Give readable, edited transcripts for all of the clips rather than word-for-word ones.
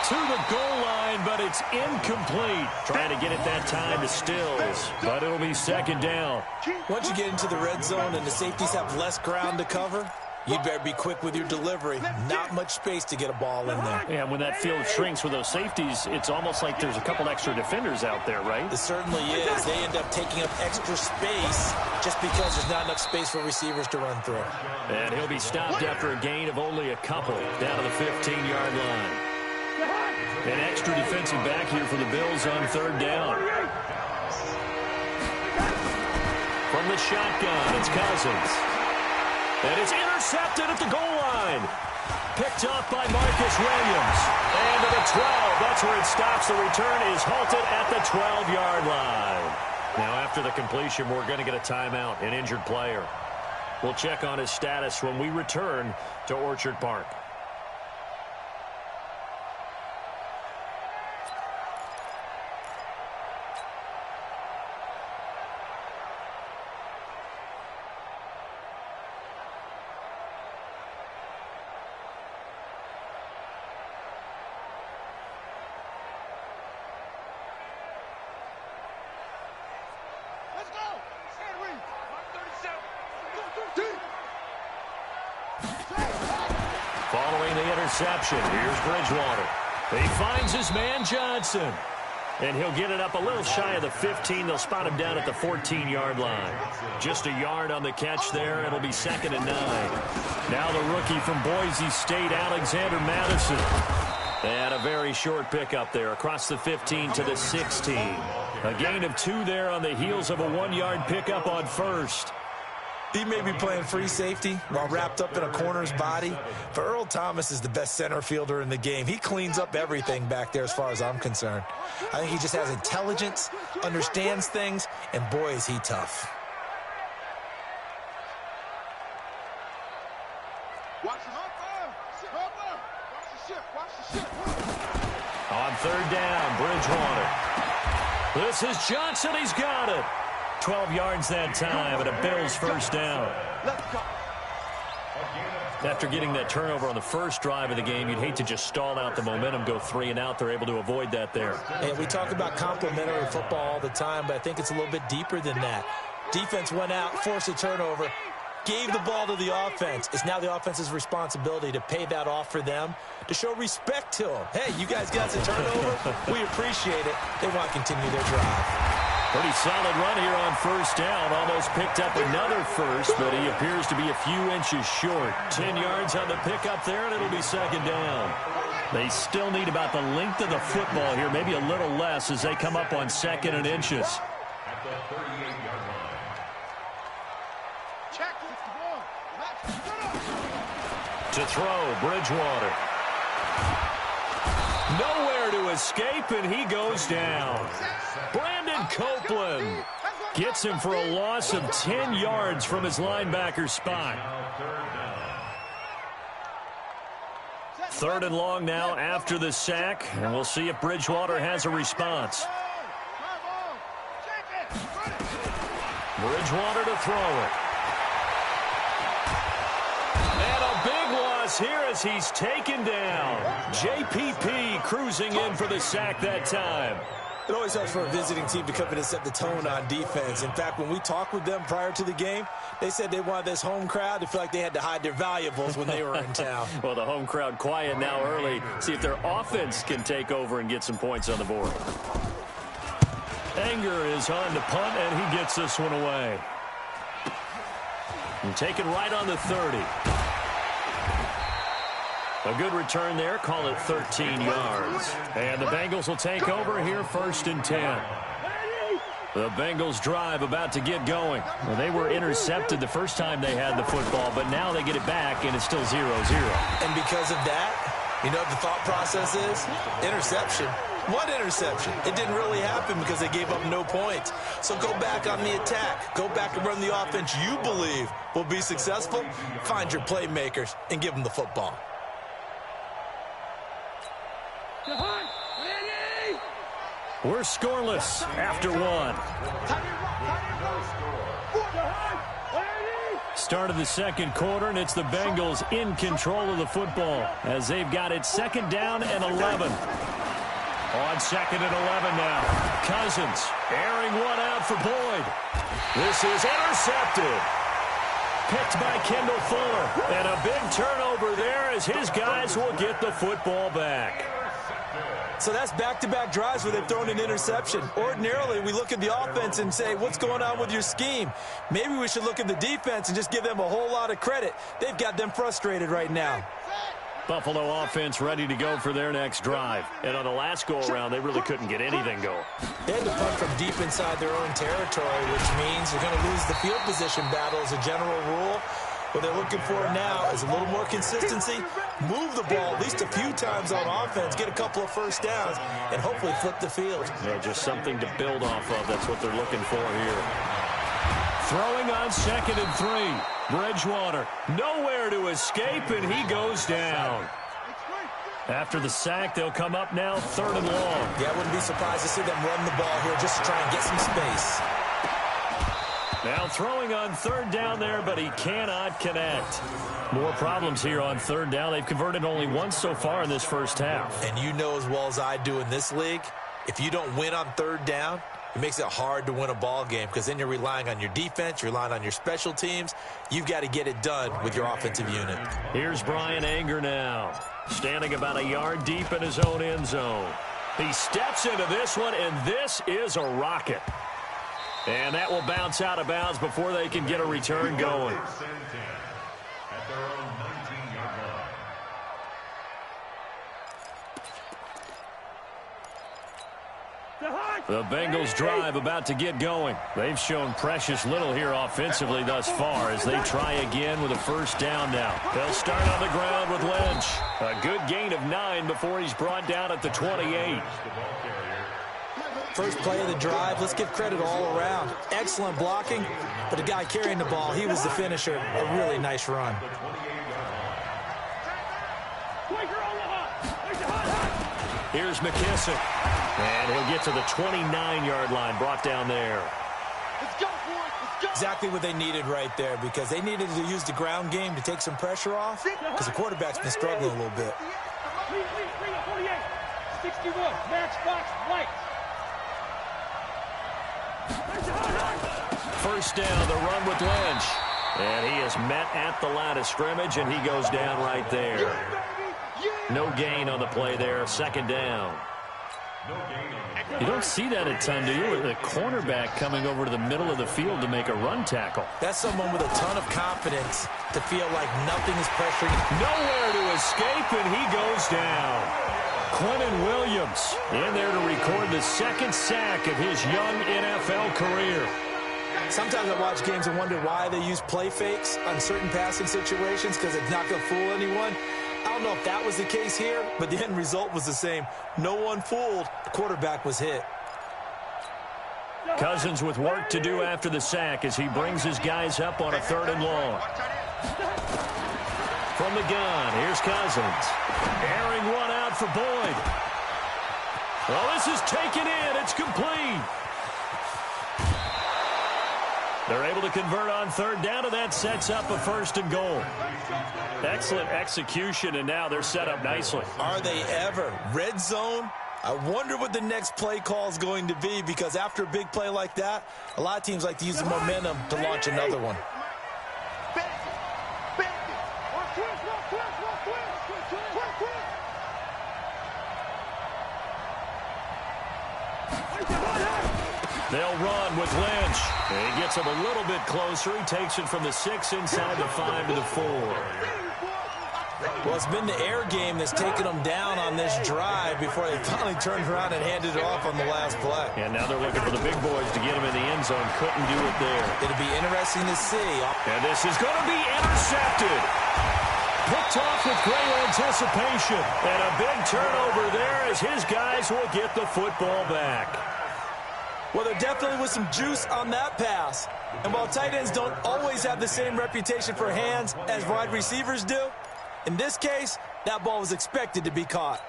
to the goal line, but it's incomplete. Trying to get it that time to Stills, but it'll be second down. Once you get into the red zone and the safeties have less ground to cover, you'd better be quick with your delivery. Not much space to get a ball in there. Yeah, when that field shrinks with those safeties, it's almost like there's a couple extra defenders out there, right? It certainly is. They end up taking up extra space just because there's not enough space for receivers to run through. And he'll be stopped after a gain of only a couple down to the 15-yard line. An extra defensive back here for the Bills on third down. From the shotgun, it's Cousins. And it's intercepted at the goal line. Picked up by Marcus Williams. And to the 12. That's where it stops. The return is halted at the 12-yard line. Now, after the completion, we're going to get a timeout, an injured player. We'll check on his status when we return to Orchard Park. Following the interception, here's Bridgewater. He finds his man Johnson. And he'll get it up a little shy of the 15. They'll spot him down at the 14-yard line. Just a yard on the catch there. It'll be 2nd and 9. Now the rookie from Boise State, Alexander Madison. And a very short pickup there across the 15 to the 16. A gain of 2 there on the heels of a 1-yard pickup on first. He may be playing free safety while wrapped up in a corner's body, but Earl Thomas is the best center fielder in the game. He cleans up everything back there as far as I'm concerned. I think he just has intelligence, understands things, and boy, is he tough. On third down, Bridgewater. This is Johnson. He's got it. 12 yards that time, and a Bills first down. After getting that turnover on the first drive of the game, you'd hate to just stall out the momentum, go 3 and out. They're able to avoid that there. And we talk about complementary football all the time, but I think it's a little bit deeper than that. Defense went out, forced a turnover, gave the ball to the offense. It's now the offense's responsibility to pay that off for them, to show respect to them. Hey, you guys got a turnover. We appreciate it. They want to continue their drive. Pretty solid run here on first down. Almost picked up another first, but he appears to be a few inches short. 10 yards on the pickup there, and it'll be 2nd down. They still need about the length of the football here, maybe a little less as they come up on 2nd and inches. At the 38-yard line. To throw, Bridgewater. Nowhere to escape, and he goes down. Brandon Copeland gets him for a loss of 10 yards from his linebacker spot. 3rd and long now after the sack, and we'll see if Bridgewater has a response. Bridgewater to throw it. And a big loss here as he's taken down. JPP cruising in for the sack that time. It always helps for a visiting team to come in and set the tone on defense. In fact, when we talked with them prior to the game, they said they wanted this home crowd to feel like they had to hide their valuables when they were in town. Well, the home crowd quiet now early. See if their offense can take over and get some points on the board. Anger is on to punt, and he gets this one away. And taken right on the 30. A good return there. Call it 13 yards. And the Bengals will take over here 1st and 10. The Bengals drive about to get going. Well, they were intercepted the first time they had the football, but now they get it back, and it's still 0-0. And because of that, you know what the thought process is? Interception. What interception? It didn't really happen because they gave up no points. So go back on the attack. Go back and run the offense you believe will be successful. Find your playmakers and give them the football. We're scoreless after 1. Start of the second quarter, and it's the Bengals in control of the football as they've got it second down and 11. On second and 11 now. Cousins airing one out for Boyd. This is intercepted. Picked by Kendall Fuller. And a big turnover there as his guys will get the football back. So that's back-to-back drives where they've thrown an interception. Ordinarily, we look at the offense and say, what's going on with your scheme? Maybe we should look at the defense and just give them a whole lot of credit. They've got them frustrated right now. Buffalo offense ready to go for their next drive. And on the last go-around, they really couldn't get anything going. They had to punt from deep inside their own territory, which means they're going to lose the field position battle as a general rule. What they're looking for now is a little more consistency, move the ball at least a few times on offense, get a couple of first downs, and hopefully flip the field. Yeah, just something to build off of. That's what they're looking for here. Throwing on second and 3. Bridgewater nowhere to escape, and he goes down. After the sack, they'll come up now third and long. Yeah, I wouldn't be surprised to see them run the ball here just to try and get some space. Now throwing on third down there, but he cannot connect. More problems here on third down. They've converted only once so far in this first half. And you know as well as I do in this league, if you don't win on third down, it makes it hard to win a ball game because then you're relying on your defense, you're relying on your special teams. You've got to get it done with your offensive unit. Here's Brian Anger now, standing about a yard deep in his own end zone. He steps into this one, and this is a rocket. And that will bounce out of bounds before they can get a return going. At their own 19-yard line. The Bengals drive about to get going. They've shown precious little here offensively thus far as they try again with a first down now. They'll start on the ground with Lynch. A good gain of 9 before he's brought down at the 28. First play of the drive, let's give credit all around. Excellent blocking, but the guy carrying the ball, he was the finisher. A really nice run. Here's McKissick. And he'll get to the 29-yard line, brought down there. Exactly what they needed right there because they needed to use the ground game to take some pressure off because the quarterback's been struggling a little bit. 61, matchbox, white. First down, the run with Lynch. And he is met at the line of scrimmage, and he goes down right there. No gain on the play there, second down. You don't see that a ton, do you? With a cornerback coming over to the middle of the field to make a run tackle. That's someone with a ton of confidence to feel like nothing is pressuring him. Nowhere to escape, and he goes down. Quentin Williams in there to record the second sack of his young NFL career. Sometimes I watch games and wonder why they use play fakes on certain passing situations because it's not going to fool anyone. I don't know if that was the case here, but the end result was the same. No one fooled. The quarterback was hit. Cousins with work to do after the sack as he brings his guys up on a third and long. From the gun, here's Cousins. Airing one out for Boyd. Well, this is taken in. It's complete. They're able to convert on third down, and that sets up a first and goal. Excellent execution, and now they're set up nicely. Are they ever? Red zone? I wonder what the next play call is going to be because after a big play like that, a lot of teams like to use the momentum to launch another one. They'll run with Lynch. And he gets him a little bit closer. He takes it from the 6 inside the 5 to the 4. Well, it's been the air game that's taken them down on this drive before they finally turned around and handed it off on the last play. And now they're looking for the big boys to get him in the end zone. Couldn't do it there. It'll be interesting to see. And this is going to be intercepted. Picked off with great anticipation. And a big turnover there as his guys will get the football back. Well, there definitely was some juice on that pass. And while tight ends don't always have the same reputation for hands as wide receivers do, in this case, that ball was expected to be caught.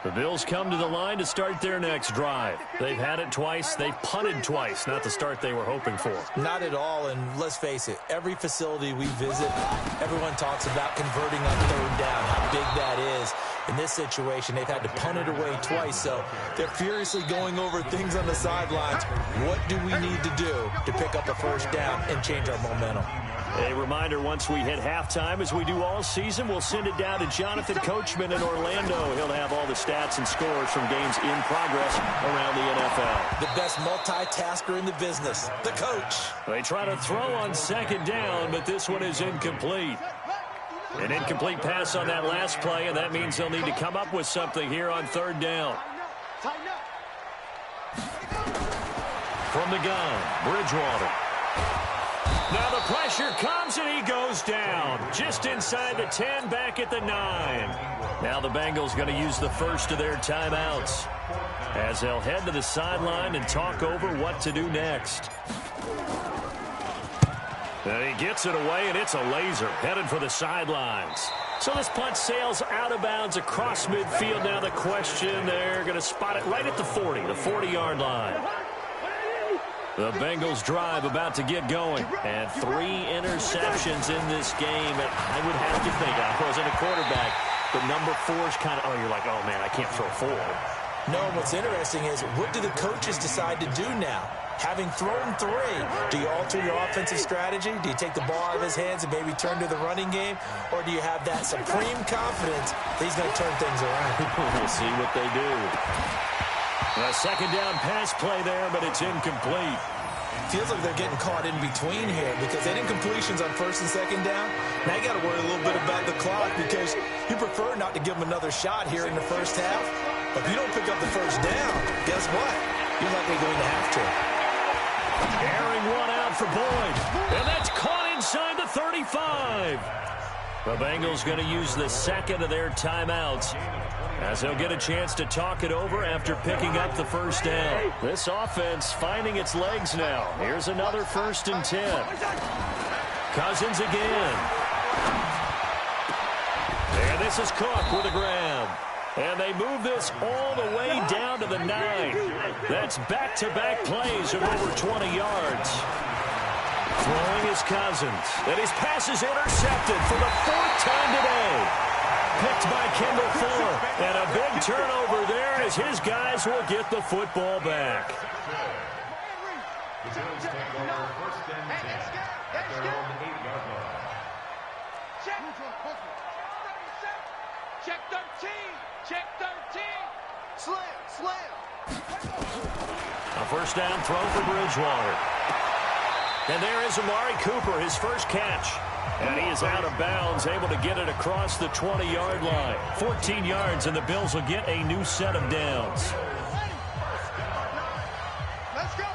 The Bills come to the line to start their next drive. They've had it twice. They've punted twice. Not the start they were hoping for. Not at all, and let's face it, every facility we visit, everyone talks about converting on third down, how big that is. In this situation, they've had to punt it away twice, so they're furiously going over things on the sidelines. What do we need to do to pick up a first down and change our momentum? A reminder, once we hit halftime, as we do all season, we'll send it down to Jonathan Coachman in Orlando. He'll have all the stats and scores from games in progress around the NFL. The best multitasker in the business, the coach. They try to throw on second down, but this one is incomplete. An incomplete pass on that last play, and that means they'll need to come up with something here on third down. From the gun, Bridgewater. Now the pressure comes, and he goes down. Just inside the 10, back at the 9. Now the Bengals going to use the first of their timeouts as they'll head to the sideline and talk over what to do next. And he gets it away, and it's a laser headed for the sidelines. So this punt sails out of bounds across midfield. Now the question, they're going to spot it right at the 40, the 40-yard line. The Bengals drive about to get going. And 3 interceptions in this game. And I would have to think, I wasn't a quarterback, but number 4 is kind of, you're like, oh, man, I can't throw 4. No, what's interesting is, what do the coaches decide to do now? Having thrown 3, do you alter your offensive strategy? Do you take the ball out of his hands and maybe turn to the running game? Or do you have that supreme confidence that he's going to turn things around? We'll see what they do. A second down pass play there, but it's incomplete. Feels like they're getting caught in between here because they did incompletions on first and second down. Now you got to worry a little bit about the clock because you prefer not to give them another shot here in the first half. But if you don't pick up the first down, guess what? You're likely going to have to. Airing one out for Boyd. And that's caught inside the 35. The Bengals going to use the second of their timeouts as they'll get a chance to talk it over after picking up the first down. This offense finding its legs now. Here's another 1st and 10. Cousins again. And this is Cook with a grab. And they move this all the way down to the 9. That's back-to-back plays of over 20 yards. Throwing is Cousins. And his pass is intercepted for the 4th time today. Picked by Kendall Fuller. And a big turnover there as his guys will get the football back. The Bills take over 1st and 10 at their own 8-yard line. Check 13. Check 13. Slam. A first down throw for Bridgewater. And there is Amari Cooper, his first catch. And he is out of bounds, able to get it across the 20-yard line. 14 yards, and the Bills will get a new set of downs. Let's go,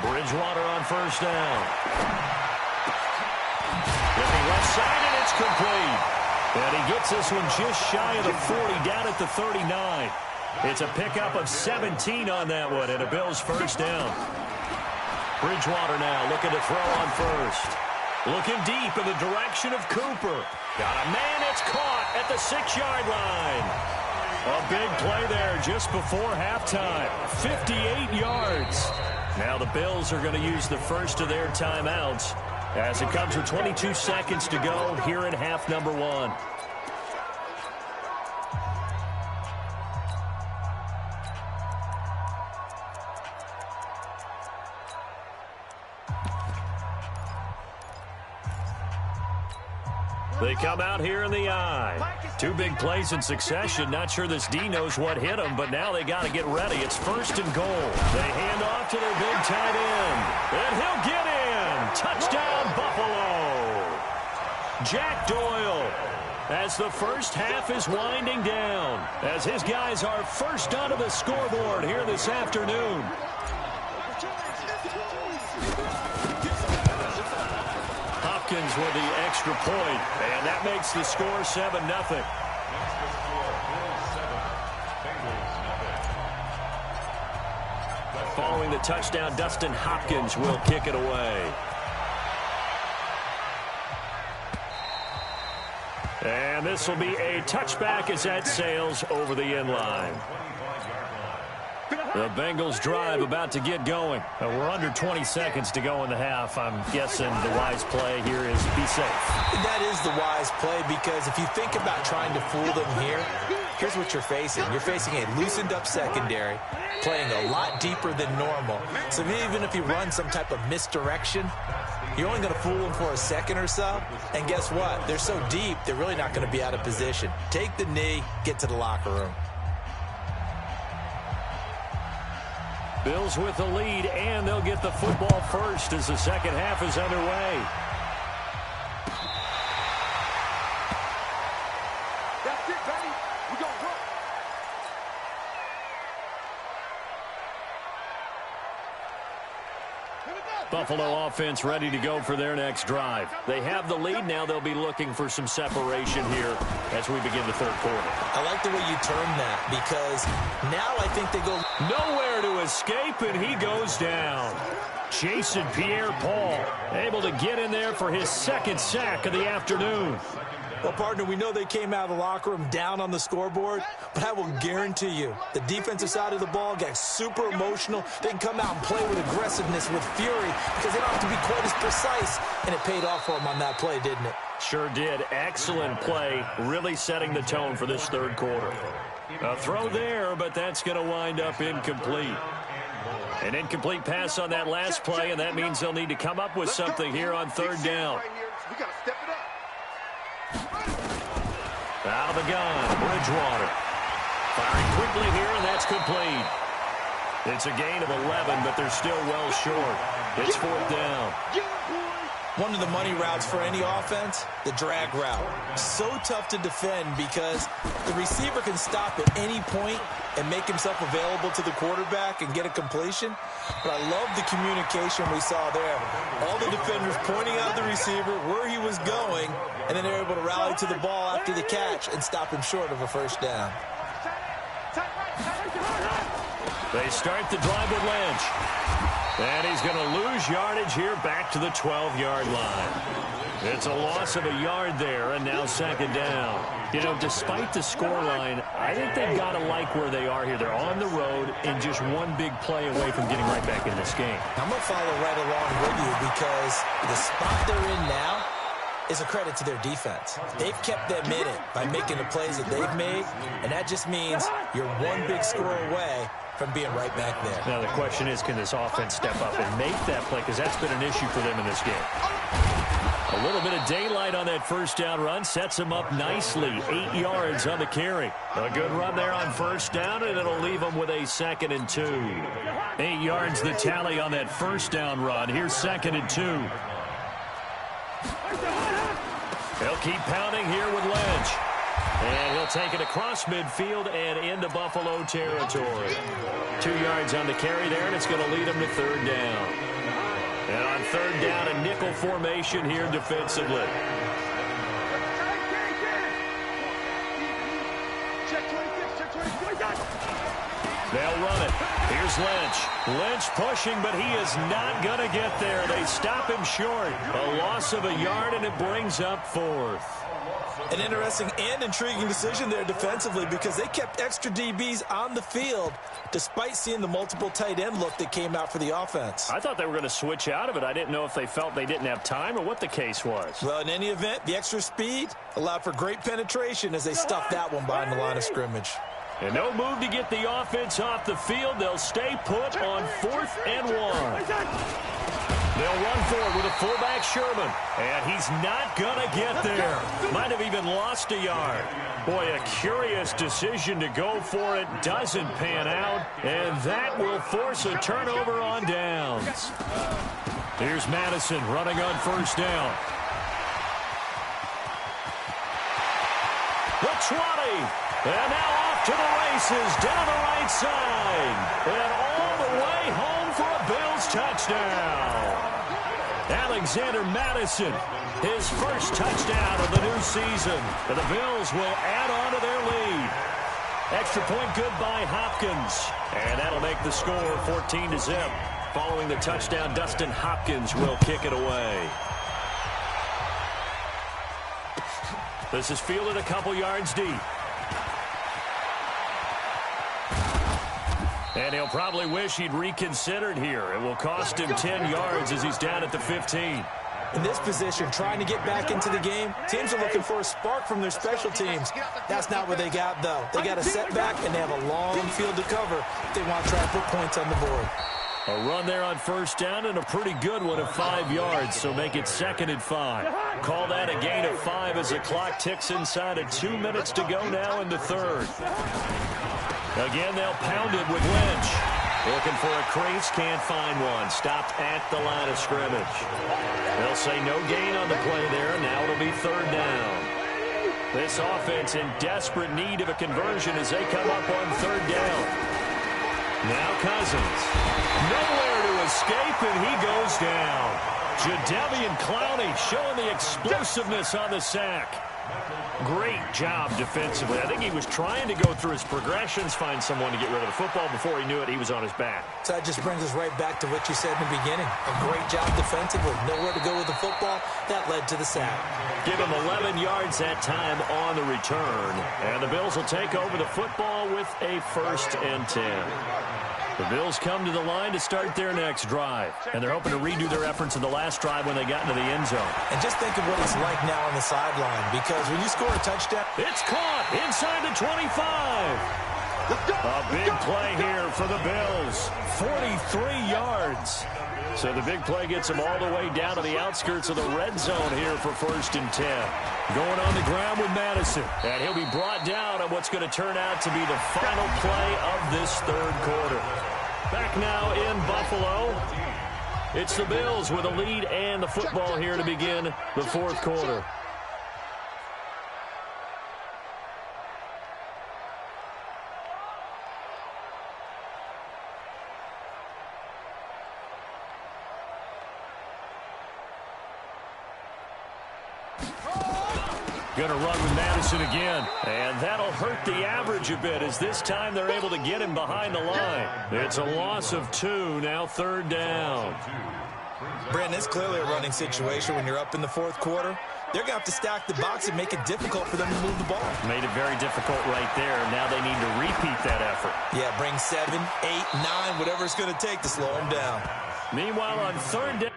Bridgewater on first down. Looking left side, and it's complete. And he gets this one just shy of the 40, down at the 39. It's a pickup of 17 on that one, and a Bills first down. Bridgewater now looking to throw on first. Looking deep in the direction of Cooper. Got a man, it's caught at the 6-yard line. A big play there just before halftime. 58 yards. Now the Bills are going to use the first of their timeouts as it comes with 22 seconds to go here in half number 1. They come out here in the eye. 2 big plays in succession. Not sure this D knows what hit them, but now they got to get ready. It's 1st and goal. They hand off to their big tight end. And he'll get in. Touchdown, Buffalo. Jack Doyle as the first half is winding down. As his guys are first onto the scoreboard here this afternoon. Hopkins with the extra point, and that makes the score 7-0. Following the touchdown, Dustin Hopkins will kick it away. And this will be a touchback as that sails over the end line. The Bengals drive about to get going. We're under 20 seconds to go in the half. I'm guessing the wise play here is be safe. That is the wise play, because if you think about trying to fool them here, here's what you're facing. You're facing a loosened up secondary, playing a lot deeper than normal. So even if you run some type of misdirection, you're only going to fool them for a second or so. And guess what? They're so deep, they're really not going to be out of position. Take the knee, get to the locker room. Bills with the lead, and they'll get the football first as the second half is underway. That's it, baby. We gonna run. Here we go. Buffalo offense ready to go for their next drive. They have the lead now. They'll be looking for some separation here as we begin the third quarter. I like the way you term that, because now I think they go nowhere to escape, and he goes down. Jason Pierre-Paul able to get in there for his second sack of the afternoon. Well, partner, we know they came out of the locker room down on the scoreboard, but I will guarantee you the defensive side of the ball got super emotional. They can come out and play with aggressiveness, with fury, because they don't have to be quite as precise, and it paid off for them on that play, didn't it? Sure did. Excellent play, really setting the tone for this third quarter. A throw there, but that's going to wind up incomplete. An incomplete pass on that last play, and that means they'll need to come up with something here on third down. We gotta step it up. Out of the gun, Bridgewater. Firing quickly here, and that's complete. It's a gain of 11, but they're still well short. It's fourth down. One of the money routes for any offense, the drag route. So tough to defend because the receiver can stop at any point and make himself available to the quarterback and get a completion. But I love the communication we saw there. All the defenders pointing out the receiver, where he was going, and then they're able to rally to the ball after the catch and stop him short of a first down. They start the drive with Lynch. And he's going to lose yardage here back to the 12-yard line. It's a loss of a yard there, and now second down. You know, despite the scoreline, I think they've got to like where they are here. They're on the road and just one big play away from getting right back in this game. I'm going to follow right along with you because the spot they're in now is a credit to their defense. They've kept them in it by making the plays that they've made, and that just means you're one big score away from being right back there. Now the question is, can this offense step up and make that play? Because that's been an issue for them in this game. A little bit of daylight on that first down run sets them up nicely. 8 yards on the carry. A good run there on first down, and it'll leave them with a 2nd and 2. 8 yards the tally on that first down run. Here's 2nd and 2. They'll keep pounding here with Lynch. And he'll take it across midfield and into Buffalo territory. 2 yards on the carry there, and it's going to lead him to third down. And on third down, a nickel formation here defensively. They'll run it. Here's Lynch. Lynch pushing, but he is not going to get there. They stop him short. A loss of a yard, and it brings up fourth. An interesting and intriguing decision there defensively because they kept extra DBs on the field despite seeing the multiple tight end look that came out for the offense. I thought they were going to switch out of it. I didn't know if they felt they didn't have time or what the case was. Well, in any event, the extra speed allowed for great penetration as they stuffed that one behind the line of scrimmage. And no move to get the offense off the field. They'll stay put on 4th and 1. They'll run forward with a fullback, Sherman. And he's not going to get there. Might have even lost a yard. Boy, a curious decision to go for it. Doesn't pan out. And that will force a turnover on downs. Here's Madison running on first down. The 20. And now off to the races down the right side. And all the way home for a Bills touchdown. Alexander Madison, his first touchdown of the new season. And the Bills will add on to their lead. Extra point good by Hopkins. And that'll make the score 14-0. Following the touchdown, Dustin Hopkins will kick it away. This is fielded a couple yards deep. And he'll probably wish he'd reconsidered here. It will cost him 10 yards as he's down at the 15. In this position, trying to get back into the game, teams are looking for a spark from their special teams. That's not what they got, though. They got a setback, and they have a long field to cover if they want to try to put points on the board. A run there on first down and a pretty good one of 5 yards, so make it 2nd and 5. Call that a gain of 5 as the clock ticks inside of 2 minutes to go now in the third. Again, they'll pound it with Lynch. Looking for a crease, can't find one. Stopped at the line of scrimmage. They'll say no gain on the play there, and now it'll be 3rd down. This offense in desperate need of a conversion as they come up on 3rd down. Now Cousins. Nowhere to escape, and he goes down. Jadeveon Clowney showing the explosiveness on the sack. Great job defensively. I think he was trying to go through his progressions, find someone to get rid of the football. Before he knew it, he was on his back. So that just brings us right back to what you said in the beginning. A great job defensively. Nowhere to go with the football. That led to the sack. Give him 11 yards that time on the return. And the Bills will take over the football with a 1st and 10. The Bills come to the line to start their next drive. And they're hoping to redo their efforts in the last drive when they got into the end zone. And just think of what it's like now on the sideline. Because when you score a touchdown, it's caught inside the 25. A big play here for the Bills. 43 yards. So the big play gets them all the way down to the outskirts of the red zone here for 1st and 10. Going on the ground with Madison. And he'll be brought down on what's going to turn out to be the final play of this 3rd quarter. Back now in Buffalo. It's the Bills with a lead and the football here to begin the 4th quarter. Going to run with Madison again. And that'll hurt the average a bit as this time they're able to get him behind the line. It's a loss of 2, now 3rd down. Brandon, it's clearly a running situation when you're up in the 4th quarter. They're going to have to stack the box and make it difficult for them to move the ball. Made it very difficult right there. Now they need to repeat that effort. Yeah, bring 7, 8, 9, whatever it's going to take to slow them down. Meanwhile, on 3rd down.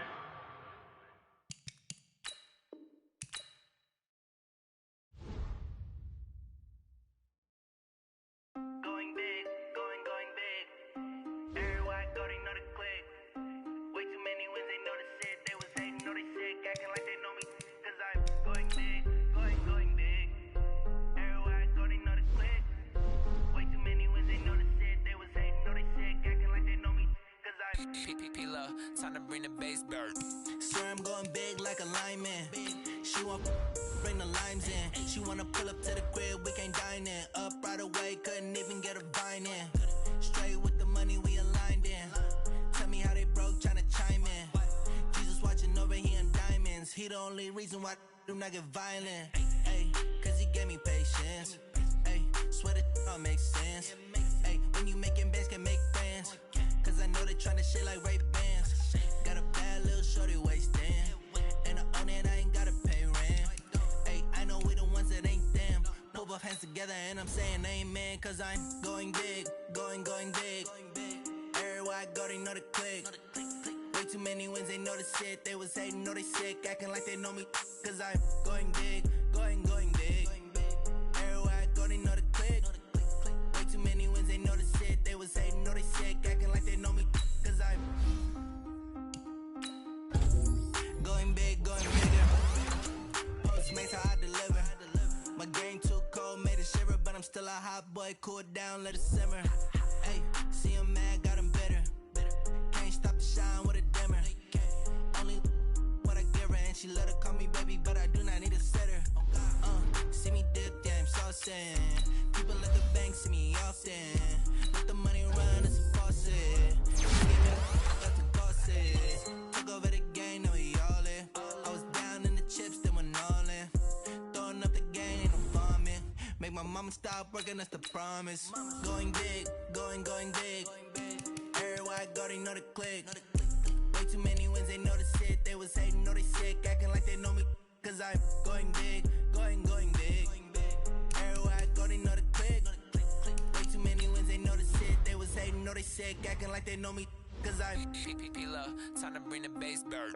Time to bring the bass bird. Swear I'm going big like a lineman. She want bring the limes in. She wanna pull up to the crib, we can't dine in. Up right away, couldn't even get a vine in. Straight with the money we aligned in. Tell me how they broke, tryna chime in. Jesus watching over here in diamonds. He the only reason why do not get violent. Ay, cause he gave me patience. Ay, swear that don't make sense. Ay, when you making bands can make friends. Cause I know they tryna shit like Ray Bans. Got a bad little shorty wasting. And I own it, I ain't gotta pay rent. Ay, I know we the ones that ain't them. Put both hands together and I'm saying amen. Cause I'm going big, going big. Everywhere I go, they know the click. Way too many wins, they know the shit. They was hating, know they sick, acting like they know me. Cause I'm going big, going big. Everywhere I go, they know the click. Way too many wins, they know the shit. They was hating, know they sick, acting like they know me. Cause I'm going big, going bigger. Postmates how I deliver. My game too cold, made it shiver. But I'm still a hot boy, cool it down, let it simmer. Hey, see him mad, got him bitter. Can't stop the shine with a dimmer. Only what I give her, and she let her call me baby, but I do not need a sitter. See me dip, yeah, I'm saucing. People at the bank see me often. Let the money run, it's a faucet. Give it up to bosses. Took over the game, now we all in. I was down in the chips, then went all in. Throwing up the game, ain't no farming. Make my mama stop working, that's the promise. Going big, going big. Everywhere I go, they know the click. Way too many wins, they know the shit. They was hating, know they sick, acting like they know me. Cause I'm going big, going big. said acting like they know me, cause I'm P-P-P-Love, time to bring the bass bird.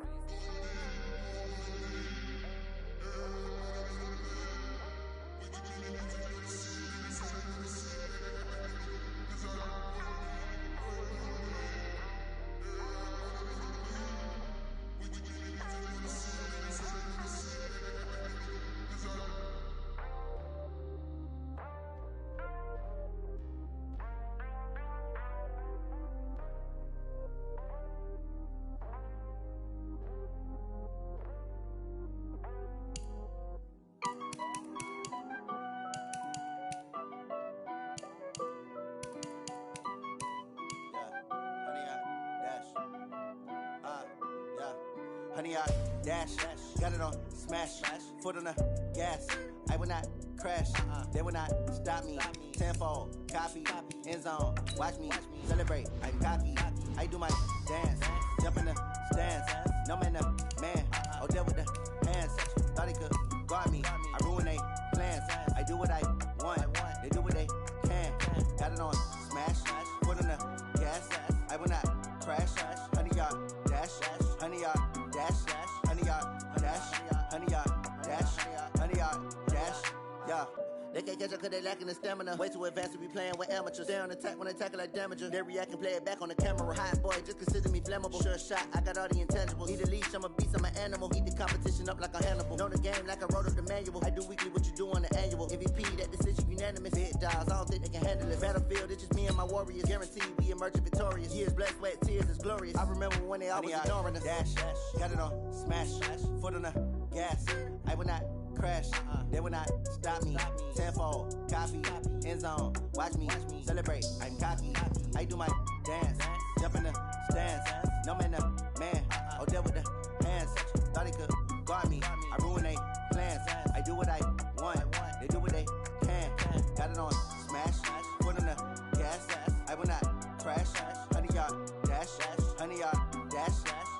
Honey, I dash, got it on smash, foot on the gas. I will not crash, they will not stop me. Tenfold, copy, end zone, watch me celebrate. I'm cocky, I do my dance, jump in the stands. No man, man, oh there with the hands. Thought he could guard me, I ruin they plans. I do what I want, they do what they can. Got it on smash, foot on the gas. I will not crash, honey, y'all dash, honey, y'all dash, honey, y'all dash, honey, y'all dash, honey, y'all dash, yeah. They can't catch up cause they lacking the stamina. Way too advanced to be playing with amateurs. Stay on attack when they tackle like damager. They react and play it back on the camera. Hot boy, just consider me flammable. Sure shot, I got all the intangibles. Need a leash, I'm a beast, I'm an animal. Eat the competition up like a Hannibal. Know the game like I wrote up the manual. I do weekly what you do on the annual. MVP, that decision unanimous. Hit dials, I don't think they can handle it. Battlefield, it's just me and my warriors. Guaranteed we emerging victorious. Years, blood, sweat, tears is glorious. I remember when they always ignoring us. Dash, got it on smash, foot on the gas. I will not crash, they will not stop me. Tenfold, copy, end zone, watch me celebrate. I'm cocky, I do my dance, jump in the stands. No man, man, oh there with the hands. Thought he could guard me, I ruin they plans. I do what I want, they do what they can. Got it on smash, foot on the gas. I will not crash, honey, y'all dash, honey, y'all dash,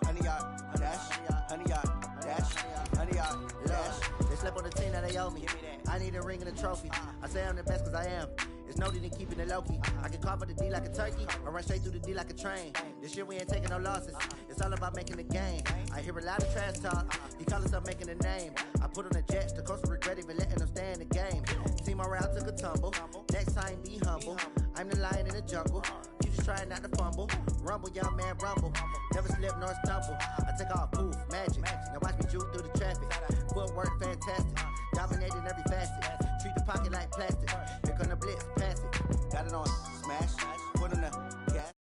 honey, y'all dash, honey, y'all dash, honey, y'all dash. They slept on the team that they owe me. I need a ring and a trophy. I say I'm the best cause I am. It's no need in keeping it low-key. I can carve for the D like a turkey, or run straight through the D like a train. This year we ain't taking no losses. It's all about making the game. I hear a lot of trash talk. He call himself making a name. I put on the Jets, the coach will regret even letting them stay in the game. Team morale took a tumble. Next time be humble. I'm the lion in the jungle. You just trying not to fumble. Rumble, young man, rumble. Never slip nor stumble. I take off, poof, magic. Now watch me juke through the traffic. Footwork fantastic. Dominating every facet. Treat the pocket like plastic. Here come the blitz, pass it. Got it on smash, foot on the gas.